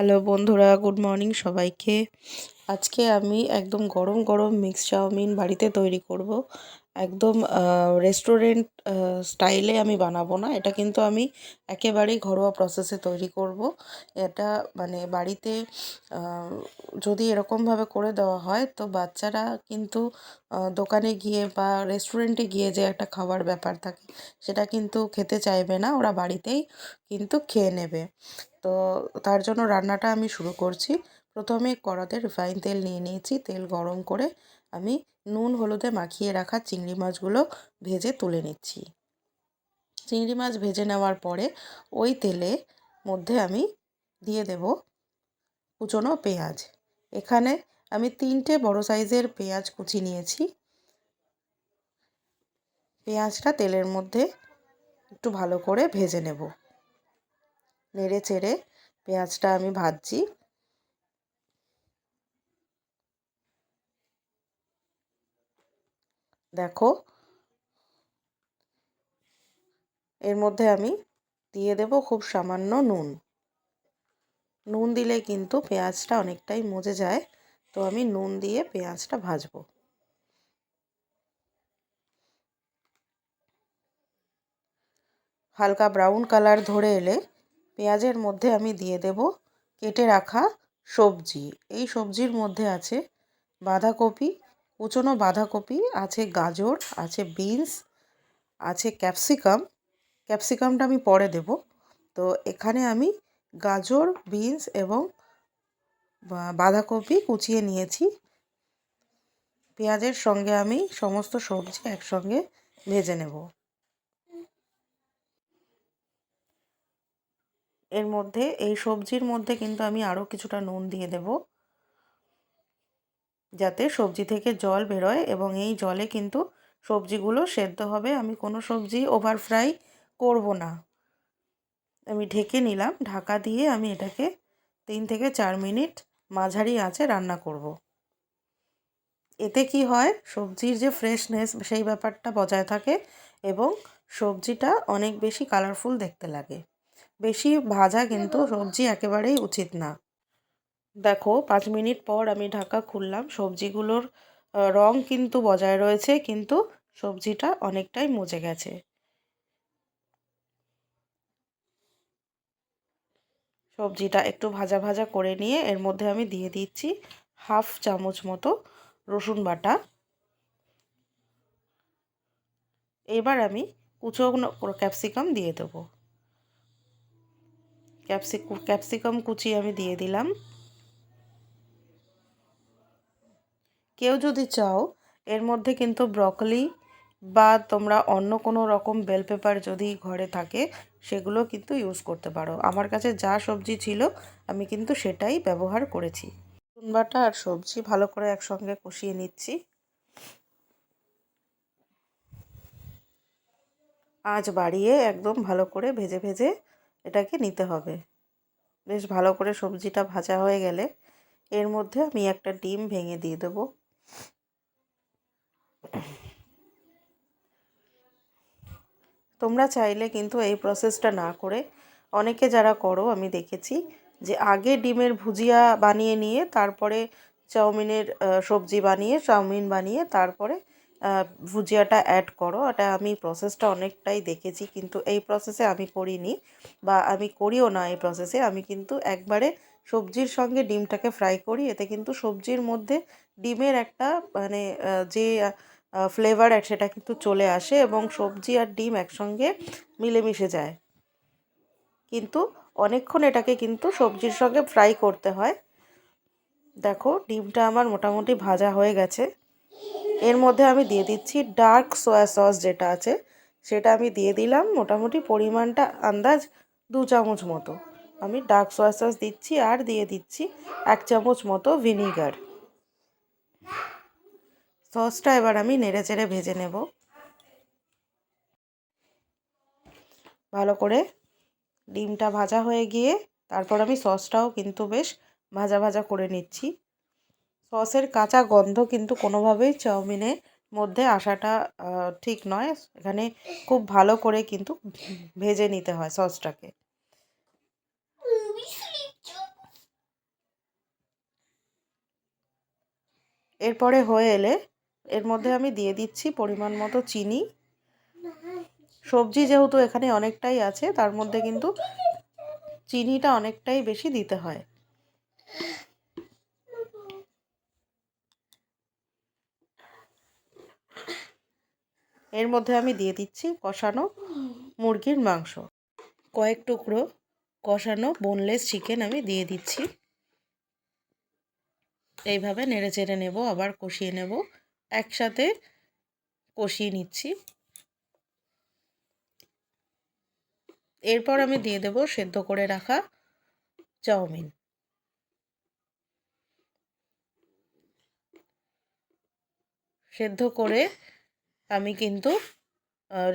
Hello বন্ধুরা, good morning সবাইকে। আজকে আমি একদম গরম গরম মিক্স চাউমিন বাড়িতে তৈরি করব। একদম রেস্টুরেন্ট স্টাইলে আমি বানাবো না, এটা কিন্তু আমি একেবারেই ঘরোয়া প্রসেসে তৈরি করব। এটা মানে বাড়িতে যদি এরকমভাবে করে দেওয়া হয় তো বাচ্চারা কিন্তু দোকানে গিয়ে বা রেস্টুরেন্টে গিয়ে যে একটা খাওয়ার ব্যাপার থাকে সেটা কিন্তু খেতে চাইবে না, ওরা বাড়িতেই কিন্তু খেয়ে নেবে। তো তার জন্য রান্নাটা আমি শুরু করছি। প্রথমে কড়াতে রিফাইন তেল নিয়ে নিয়েছি। তেল গরম করে আমি নুন হলুদে মাখিয়ে রাখা চিংড়ি মাছগুলো ভেজে তুলে নিচ্ছি। চিংড়ি মাছ ভেজে নেওয়ার পরে ওই তেলে মধ্যে আমি দিয়ে দেব কুচনো পেঁয়াজ। এখানে আমি 3টে বড় সাইজের পেঁয়াজ কুচি নিয়েছি। পেঁয়াজটা তেলের মধ্যে একটু ভালো করে ভেজে নেব। নেড়ে চেড়ে পেঁয়াজটা আমি ভাজছি। দেখো, এর মধ্যে আমি দিয়ে দেব খুব সামান্য নুন। নুন দিলে কিন্তু পেঁয়াজটা অনেকটাই মজে যায়, তো আমি নুন দিয়ে পেঁয়াজটা ভাজবো। হালকা ব্রাউন কালার ধরে এলে পেঁয়াজের মধ্যে আমি দিয়ে দেব কেটে রাখা সবজি। এই সবজির মধ্যে আছে বাঁধাকপি, কুচনো বাঁধাকপি, আছে গাজর, আছে বিনস, আছে ক্যাপসিকাম। ক্যাপসিকামটা আমি পরে দেব। তো এখানে আমি গাজর, বিনস এবং বাঁধাকপি কুচিয়ে নিয়েছি। পেঁয়াজের সঙ্গে আমি সমস্ত সবজি একসঙ্গে ভেজে নেব। এর মধ্যে এই সবজির মধ্যে কিন্তু আমি আরও কিছুটা নুন দিয়ে দেব, যাতে সবজি থেকে জল বেরোয় এবং এই জলে কিন্তু সবজিগুলো সেদ্ধ হবে। আমি কোনো সবজি ওভার ফ্রাই করব না। আমি ঢেকে নিলাম। ঢাকা দিয়ে আমি এটাকে 3 থেকে 4 মিনিট মাঝারি আঁচে রান্না করব। এতে কি হয়, সবজির যে ফ্রেশনেস সেই ব্যাপারটা বজায় থাকে এবং সবজিটা অনেক বেশি কালারফুল দেখতে লাগে। বেশি ভাজা কিন্তু সবজি একেবারেই উচিত না। দেখো, 5 মিনিট পর আমি ঢাকা খুললাম। সবজিগুলোর রং কিন্তু বজায় রয়েছে, কিন্তু সবজিটা অনেকটাই মজে গেছে। সবজিটা একটু ভাজা ভাজা করে নিয়ে এর মধ্যে আমি দিয়ে দিচ্ছি হাফ চামচ মতো রসুন বাটা। এবার আমি কুচনো ক্যাপসিকাম দিয়ে দেবো। ক্যাপসিকাম কুচি আমি দিয়ে দিলাম। কেউ যদি চাও এর মধ্যে কিন্তু ব্রকলি বা তোমরা অন্য কোনো রকম বেল পেপার যদি ঘরে থাকে সেগুলো কিন্তু ইউজ করতে পারো। আমার কাছে যা সবজি ছিল আমি কিন্তু সেটাই ব্যবহার করেছি। রসুন বাটা আর সবজি ভালো করে একসঙ্গে কষিয়ে নিচ্ছি। আঁচ বাড়িয়ে একদম ভালো করে ভেজে ভেজে এটাকে নিতে হবে। বেশ ভালো করে সবজিটা ভাজা হয়ে গেলে এর মধ্যে আমি একটা ডিম ভেঙে দিয়ে দেবো। তোমরা চাইলে কিন্তু এই প্রসেসটা না করে, অনেকে যারা করো আমি দেখেছি যে আগে ডিমের ভুজিয়া বানিয়ে নিয়ে তারপরে চাউমিনের সবজি বানিয়ে চাউমিন বানিয়ে তারপরে ভুজিয়াটা অ্যাড করো। এটা আমি প্রসেসটা অনেকটাই দেখেছি, কিন্তু এই প্রসেসে আমি করিনি বা আমি করিও না। এই প্রসেসে আমি কিন্তু একবারে সবজির সঙ্গে ডিমটাকে ফ্রাই করি। এতে কিন্তু সবজির মধ্যে ডিমের একটা মানে যে ফ্লেভার সেটা কিন্তু চলে আসে এবং সবজি আর ডিম একসঙ্গে মিলেমিশে যায়। কিন্তু অনেকক্ষণ এটাকে কিন্তু সবজির সঙ্গে ফ্রাই করতে হয়। দেখো, ডিমটা আমার মোটামুটি ভাজা হয়ে গেছে। এর মধ্যে আমি দিয়ে দিচ্ছি ডার্ক সয়া সস যেটা আছে সেটা আমি দিয়ে দিলাম। মোটামুটি পরিমাণটা আন্দাজ 2 চামচ মতো আমি ডার্ক সয়া সস দিচ্ছি, আর দিয়ে দিচ্ছি 1 চামচ মতো ভিনিগার। সসটা এবার আমি নেড়ে চেড়ে ভেজে নেব ভালো করে। ডিমটা ভাজা হয়ে গিয়ে তারপর আমি সসটাও কিন্তু বেশ ভাজা ভাজা করে নিচ্ছি। সসের কাঁচা গন্ধ কিন্তু কোনোভাবেই চাউমিনের মধ্যে আসাটা ঠিক নয়। এখানে খুব ভালো করে কিন্তু ভেজে নিতে হয় সসটাকে। এরপরে হয়ে এলে এর মধ্যে আমি দিয়ে দিচ্ছি পরিমাণ মতো চিনি। সবজি যেহেতু এখানে অনেকটাই আছে, তার মধ্যে কিন্তু চিনিটা অনেকটাই বেশি দিতে হয়। এর মধ্যে আমি দিয়ে দিচ্ছি কষানো মুরগির মাংস। কয়েক টুকরো কষানো বোনলেস চিকেন আমি দিয়ে দিচ্ছি। এইভাবে নেড়ে চেড়ে নেব, আবার কষিয়ে নেব, একসাথে কষিয়ে নিচ্ছি। এরপর আমি দিয়ে দেব সেদ্ধ করে রাখা চাউমিন। সেদ্ধ করে আমি কিন্তু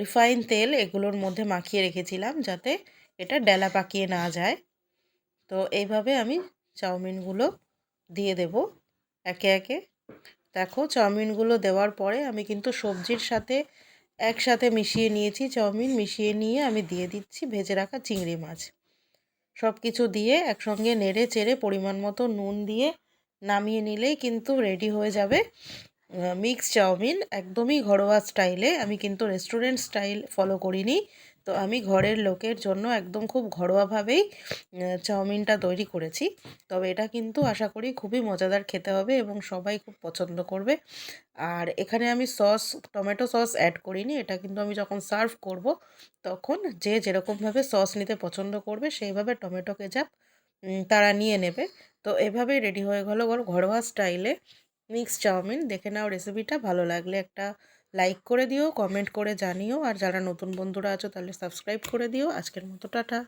রিফাইন তেল এগুলোর মধ্যে মাখিয়ে রেখেছিলাম, যাতে এটা ডেলা পাকিয়ে না যায়। তো এইভাবে আমি চাউমিনগুলো দিয়ে দেব একে একে। দেখো, চাউমিনগুলো দেওয়ার পরে আমি কিন্তু সবজির সাথে একসাথে মিশিয়ে নিয়েছি। চাউমিন মিশিয়ে নিয়ে আমি দিয়ে দিচ্ছি ভেজে রাখা চিংড়ি মাছ। সব কিছু দিয়ে একসঙ্গে নেড়ে চেড়ে পরিমাণ মতো নুন দিয়ে নামিয়ে নিলেই কিন্তু রেডি হয়ে যাবে মিক্স চাউমিন। একদমই ঘরোয়া স্টাইলে, আমি কিন্তু রেস্টুরেন্ট স্টাইল ফলো করিনি। তো আমি ঘরের লোকের জন্য একদম খুব ঘরোয়াভাবেই চাউমিনটা তৈরি করেছি। তবে এটা কিন্তু আশা করি খুবই মজাদার খেতে হবে এবং সবাই খুব পছন্দ করবে। আর এখানে আমি টমেটো সস অ্যাড করিনি। এটা কিন্তু আমি যখন সার্ভ করব তখন যে যেরকমভাবে সস নিতে পছন্দ করবে সেইভাবে টমেটো কেচাপ তারা নিয়ে নেবে। তো এভাবেই রেডি হয়ে গেল ঘরোয়া স্টাইলে মিক্স চাউমিন। দেখে নাও রেসিপিটা, ভালো লাগলে একটা লাইক করে দিও, কমেন্ট করে জানিও, আর যারা নতুন বন্ধুরা আছো তাহলে সাবস্ক্রাইব করে দিও। আজকের মতো টাটা।